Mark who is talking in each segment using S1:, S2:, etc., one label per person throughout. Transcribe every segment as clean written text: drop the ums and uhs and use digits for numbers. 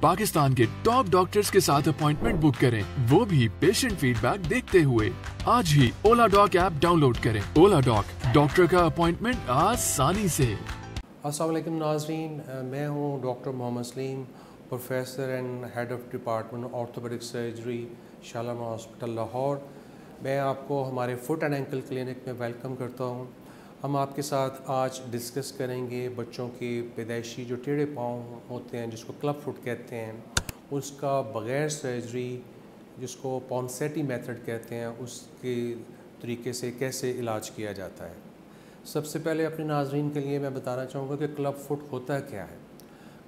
S1: पाकिस्तान के top doctors के साथ अपॉइंटमेंट बुक करें, वो भी पेशेंट फीडबैक देखते हुए। आज ही ओला डॉक ऐप डाउनलोड करें। ओला डॉक, डॉक्टर का अपॉइंटमेंट आसानी से।
S2: अस्सलाम वालेकुम नाज़रीन, मैं हूँ doctor Mohammad Salim, professor and head of department orthopaedic surgery, Shalamar hospital Lahore. मैं आपको हमारे फुट एंड एंकल क्लिनिक में वेलकम करता हूँ। हम आपके साथ आज डिस्कस करेंगे बच्चों के पैदाइशी जो टेढ़े पाँव होते हैं, जिसको क्लब फुट कहते हैं, उसका बग़ैर सर्जरी, जिसको पॉन्सेटी मेथड कहते हैं, उसके तरीके से कैसे इलाज किया जाता है। सबसे पहले अपने नाज़रीन के लिए मैं बताना चाहूँगा कि क्लब फुट होता क्या है।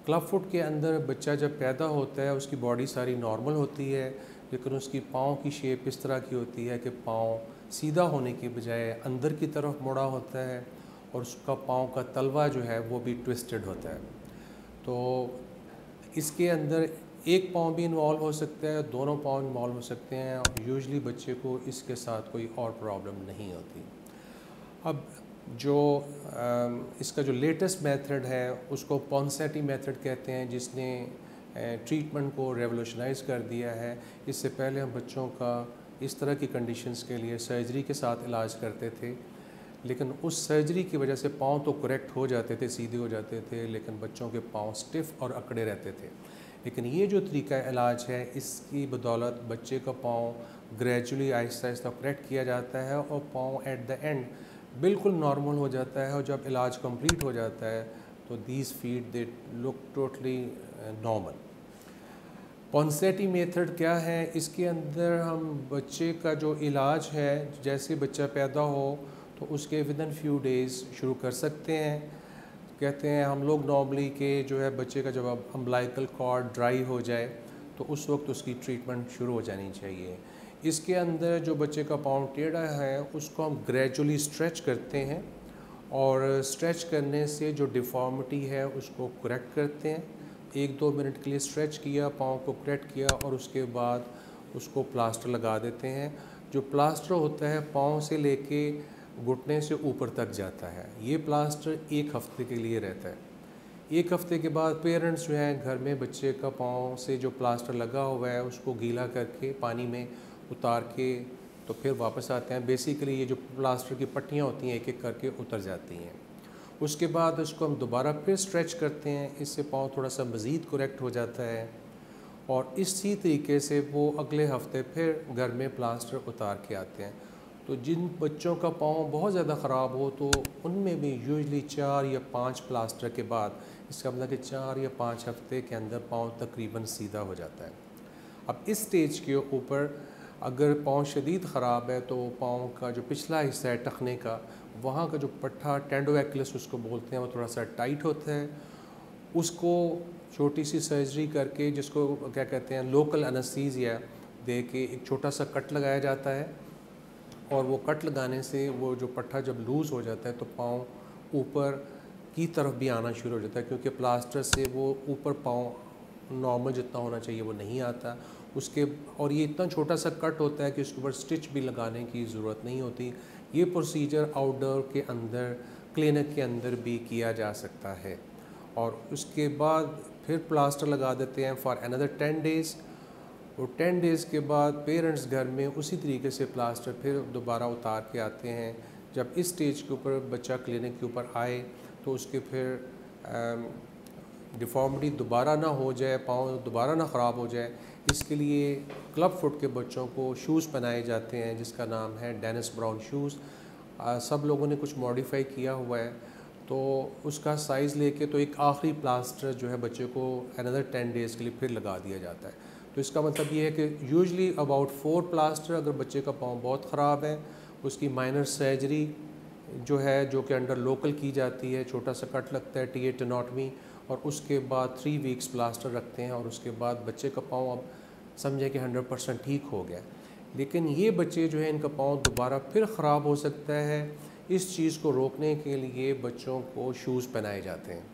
S2: क्लब फुट के अंदर बच्चा जब पैदा होता है उसकी बॉडी सारी नॉर्मल होती है, लेकिन उसकी पाँव की शेप इस तरह की होती है कि पाँव सीधा होने के बजाय अंदर की तरफ मुड़ा होता है और उसका पाँव का तलवा जो है वो भी ट्विस्टेड होता है। तो इसके अंदर एक पाँव भी इन्वॉल्व हो सकता है, दोनों पाँव इन्वॉल्व हो सकते हैं और यूजुअली बच्चे को इसके साथ कोई और प्रॉब्लम नहीं होती। अब जो इसका जो लेटेस्ट मेथड है उसको पॉन्सेटी मेथड कहते हैं, जिसने ट्रीटमेंट को रेवोल्यूशनाइज़ कर दिया है। इससे पहले हम बच्चों का इस तरह की कंडीशंस के लिए सर्जरी के साथ इलाज करते थे, लेकिन उस सर्जरी की वजह से पाँव तो करेक्ट हो जाते थे, सीधे हो जाते थे, लेकिन बच्चों के पाँव स्टिफ़ और अकड़े रहते थे। लेकिन ये जो तरीका इलाज है, इसकी बदौलत बच्चे का पाँव ग्रेजुअली आहिस्ता आहिस्ता करेक्ट किया जाता है और पाँव एट द एंड बिल्कुल नॉर्मल हो जाता है। और जब इलाज कंप्लीट हो जाता है तो these feet they look totally normal. Ponseti method क्या है? इसके अंदर हम बच्चे का जो इलाज है, जैसे बच्चा पैदा हो तो उसके विद इन फ्यू डेज़ शुरू कर सकते हैं। कहते हैं हम लोग नॉर्मली कि जो है बच्चे का जब अम्बिलिकल कॉर्ड ड्राई हो जाए तो उस वक्त उसकी ट्रीटमेंट शुरू हो जानी चाहिए। इसके अंदर जो बच्चे का पाँव टेढ़ा है उसको हम ग्रेजुअली स्ट्रेच करते हैं और स्ट्रेच करने से जो डिफ़ॉर्मिटी है उसको करेक्ट करते हैं। 1-2 मिनट के लिए स्ट्रेच किया, पाँव को करेक्ट किया और उसके बाद उसको प्लास्टर लगा देते हैं। जो प्लास्टर होता है पाँव से लेके घुटने से ऊपर तक जाता है। ये प्लास्टर 1 हफ़्ते के लिए रहता है। 1 हफ़्ते के बाद पेरेंट्स जो हैं घर में बच्चे का पाँव से जो प्लास्टर लगा हुआ है उसको गीला करके पानी में उतार के तो फिर वापस आते हैं। बेसिकली ये जो प्लास्टर की पट्टियाँ होती हैं एक एक करके उतर जाती हैं। उसके बाद उसको हम दोबारा फिर स्ट्रेच करते हैं, इससे पाँव थोड़ा सा मज़ीद करेक्ट हो जाता है और इसी तरीके से वो अगले हफ्ते फिर घर में प्लास्टर उतार के आते हैं। तो जिन बच्चों का पाँव बहुत ज़्यादा ख़राब हो तो उनमें भी यूजुअली 4 या 5 प्लास्टर के बाद, इसका मतलब कि 4 या 5 हफ्ते के अंदर पाँव तकरीबन सीधा हो जाता है। अब इस स्टेज के ऊपर अगर पाँव शदीद ख़राब है तो पाँव का जो पिछला हिस्सा है टखने का, वहाँ का जो पट्टा टेंडो एक्लिस उसको बोलते हैं, वो थोड़ा सा टाइट होता है। उसको छोटी सी सर्जरी करके, जिसको क्या कहते हैं लोकल एनेस्थीसिया दे के एक छोटा सा कट लगाया जाता है और वो कट लगाने से वो जो पट्टा जब लूज़ हो जाता है तो पाँव ऊपर की तरफ भी आना शुरू हो जाता है, क्योंकि प्लास्टर से वो ऊपर पाँव नॉर्मल जितना होना चाहिए वो नहीं आता उसके। और ये इतना छोटा सा कट होता है कि उसके ऊपर स्टिच भी लगाने की ज़रूरत नहीं होती। ये प्रोसीजर आउटडोर के अंदर क्लिनिक के अंदर भी किया जा सकता है और उसके बाद फिर प्लास्टर लगा देते हैं फॉर अनदर 10 डेज़। और 10 डेज़ के बाद पेरेंट्स घर में उसी तरीके से प्लास्टर फिर दोबारा उतार के आते हैं। जब इस स्टेज के ऊपर बच्चा क्लिनिक के ऊपर आए तो उसके फिर डिफ़ॉर्मिटी दोबारा ना हो जाए, पाँव दोबारा ना ख़राब हो जाए, इसके लिए क्लब फुट के बच्चों को शूज़ पहनाए जाते हैं, जिसका नाम है डेनिस ब्राउन शूज़। सब लोगों ने कुछ मॉडिफाई किया हुआ है, तो उसका साइज़ लेके तो एक आखिरी प्लास्टर जो है बच्चे को अनदर 10 डेज़ के लिए फिर लगा दिया जाता है। तो इसका मतलब ये है कि यूजुअली अबाउट 4 प्लास्टर, अगर बच्चे का पाँव बहुत ख़राब है उसकी माइनर सर्जरी जो है, जो कि अंडर लोकल की जाती है, छोटा सा कट लगता है, टी टेनोटमी, और उसके बाद 3 वीक्स प्लास्टर रखते हैं और उसके बाद बच्चे का पाँव अब समझे कि 100% ठीक हो गया। लेकिन ये बच्चे जो है इनका पाँव दोबारा फिर ख़राब हो सकता है। इस चीज़ को रोकने के लिए बच्चों को शूज़ पहनाए जाते हैं।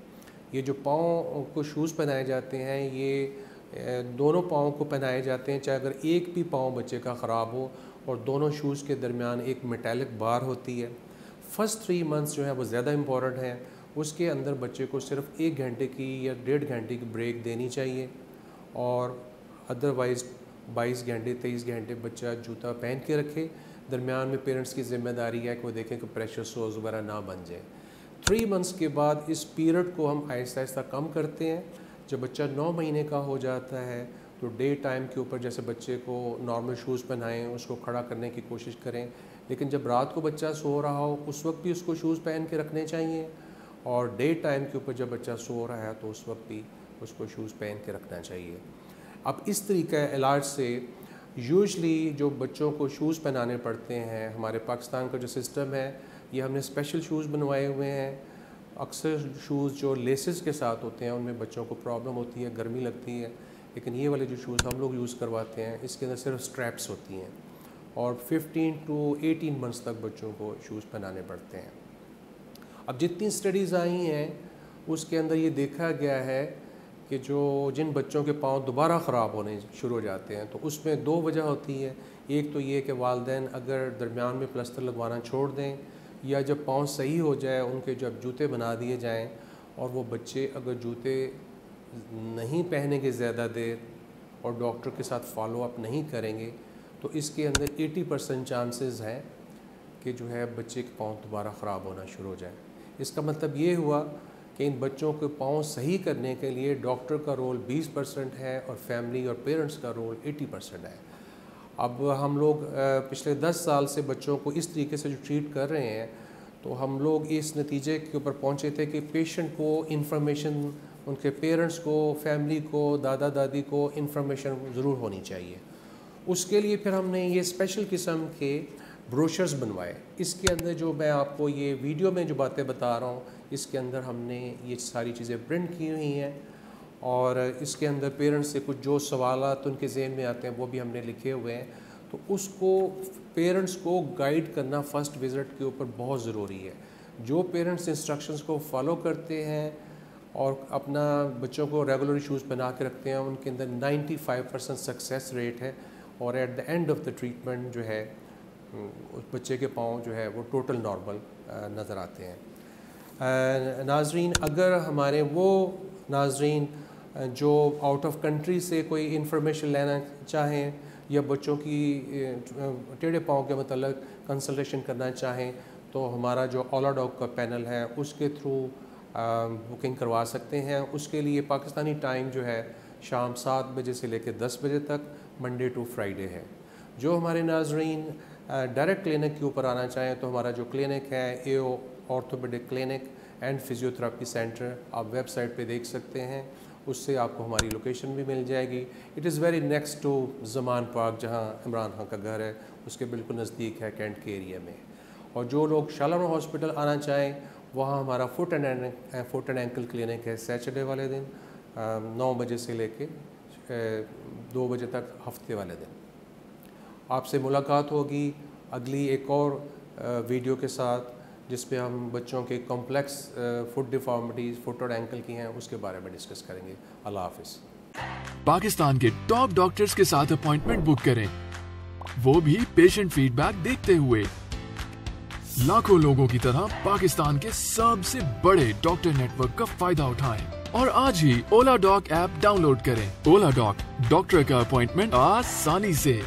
S2: ये जो पाँव को शूज़ पहनाए जाते हैं ये दोनों पाँव को पहनाए जाते हैं, चाहे अगर एक भी पाँव बच्चे का ख़राब हो, और दोनों शूज़ के दरमियान एक मेटालिक बार होती है। फ़र्स्ट 3 मंथ्स जो है वो ज़्यादा इम्पॉर्टेंट है। उसके अंदर बच्चे को सिर्फ 1 घंटे की या 1.5 घंटे की ब्रेक देनी चाहिए और अदरवाइज़ 22 घंटे 23 घंटे बच्चा जूता पहन के रखे। दरमियान में पेरेंट्स की ज़िम्मेदारी है कि वो देखें कि प्रेशर सोर्स वगैरह ना बन जाए। 3 मंथ्स के बाद इस पीरियड को हम आहिस्ता आहिस्ता कम करते हैं। जब बच्चा 9 महीने का हो जाता है तो डे टाइम के ऊपर जैसे बच्चे को नॉर्मल शूज़ पहनाएं, उसको खड़ा करने की कोशिश करें, लेकिन जब रात को बच्चा सो रहा हो उस वक्त भी उसको शूज़ पहन के रखने चाहिए, और डे टाइम के ऊपर जब बच्चा सो रहा है तो उस वक्त भी उसको शूज़ पहन के रखना चाहिए। अब इस तरीक़े इलाज से यूजुअली जो बच्चों को शूज़ पहनाने पड़ते हैं, हमारे पाकिस्तान का जो सिस्टम है ये हमने स्पेशल शूज़ बनवाए हुए हैं। अक्सर शूज़ जो लेसेस के साथ होते हैं उनमें बच्चों को प्रॉब्लम होती है, गर्मी लगती है, लेकिन ये वाले जो शूज़ हम लोग यूज़ करवाते हैं इसके अंदर सिर्फ स्ट्रैप्स होती हैं और 15 to 18 मंथ्स तक बच्चों को शूज़ पहनाने पड़ते हैं। अब जितनी स्टडीज़ आई हैं उसके अंदर ये देखा गया है कि जिन बच्चों के पाँव दोबारा ख़राब होने शुरू हो जाते हैं तो उसमें 2 वजह होती है। एक तो ये कि वालिदैन अगर दरमियान में प्लास्टर लगवाना छोड़ दें, या जब पाँव सही हो जाए उनके जब जूते बना दिए जाएं और वो बच्चे अगर जूते नहीं पहनेंगे ज़्यादा देर और डॉक्टर के साथ फॉलो अप नहीं करेंगे तो इसके अंदर 80% चांसेस हैं कि जो है बच्चे के पाँव दोबारा ख़राब होना शुरू हो जाए। इसका मतलब ये हुआ कि इन बच्चों के पाँव सही करने के लिए डॉक्टर का रोल 20% है और फैमिली और पेरेंट्स का रोल 80% है। अब हम लोग पिछले 10 साल से बच्चों को इस तरीके से जो ट्रीट कर रहे हैं तो हम लोग इस नतीजे के ऊपर पहुँचे थे कि पेशेंट को इन्फॉर्मेशन, उनके पेरेंट्स को, फैमिली को, दादा दादी को इन्फॉर्मेशन ज़रूर होनी चाहिए। उसके लिए फिर हमने ये स्पेशल किस्म के ब्रोशर्स बनवाए। इसके अंदर जो मैं आपको ये वीडियो में जो बातें बता रहा हूँ इसके अंदर हमने ये सारी चीज़ें प्रिंट की हुई हैं और इसके अंदर पेरेंट्स से कुछ जो सवालात उनके ज़हन में आते हैं वो भी हमने लिखे हुए हैं। तो उसको पेरेंट्स को गाइड करना फ़र्स्ट विज़िट के ऊपर बहुत ज़रूरी है। जो पेरेंट्स इंस्ट्रक्शंस को फॉलो करते हैं और अपना बच्चों को रेगुलर शूज़ पहना के रखते हैं उनके अंदर 95% सक्सेस रेट है और at the end of the treatment जो है उस बच्चे के पाँव जो है वो टोटल नॉर्मल नज़र आते हैं। नाजरीन, अगर हमारे वो नाजरीन जो आउट ऑफ कंट्री से कोई इन्फॉर्मेशन लेना चाहें या बच्चों की टेढ़े पाँव के मतलब कंसल्टेशन करना चाहें तो हमारा जो ओला डॉग का पैनल है उसके थ्रू बुकिंग करवा सकते हैं। उसके लिए पाकिस्तानी टाइम जो है शाम 7 बजे से लेकर 10 बजे तक मंडे टू फ्राइडे है। जो हमारे नाजरीन डायरेक्ट क्लिनिक के ऊपर आना चाहें तो हमारा जो क्लिनिक है AO orthopaedic clinic and physiotherapy centre, आप वेबसाइट पे देख सकते हैं, उससे आपको हमारी लोकेशन भी मिल जाएगी। It is very next to Zaman park जहाँ इमरान खान का घर है उसके बिल्कुल नज़दीक है, कैंट के एरिया में। और जो लोग शालामार हॉस्पिटल आना चाहें वहाँ हमारा फुट एंड एंकल क्लिनिक है सैटरडे वाले दिन 9 बजे से लेके 2 बजे तक हफ्ते वाले दिन। आपसे मुलाकात होगी अगली एक और वीडियो के साथ जिस पे हम बच्चों के कॉम्प्लेक्स फुट डिफॉर्मिटीज़, फुट और एंकल की हैं उसके बारे में डिस्कस करेंगे। अल्लाह हाफिज़।
S1: पाकिस्तान के टॉप डॉक्टर्स के साथ अपॉइंटमेंट बुक करें, वो भी पेशेंट फीडबैक देखते हुए। लाखों लोगों की तरह पाकिस्तान के सबसे बड़े डॉक्टर नेटवर्क का फायदा उठाएं और आज ही ओला डॉक ऐप डाउनलोड करें। ओला डॉक, डॉक्टर का अपॉइंटमेंट आसानी से।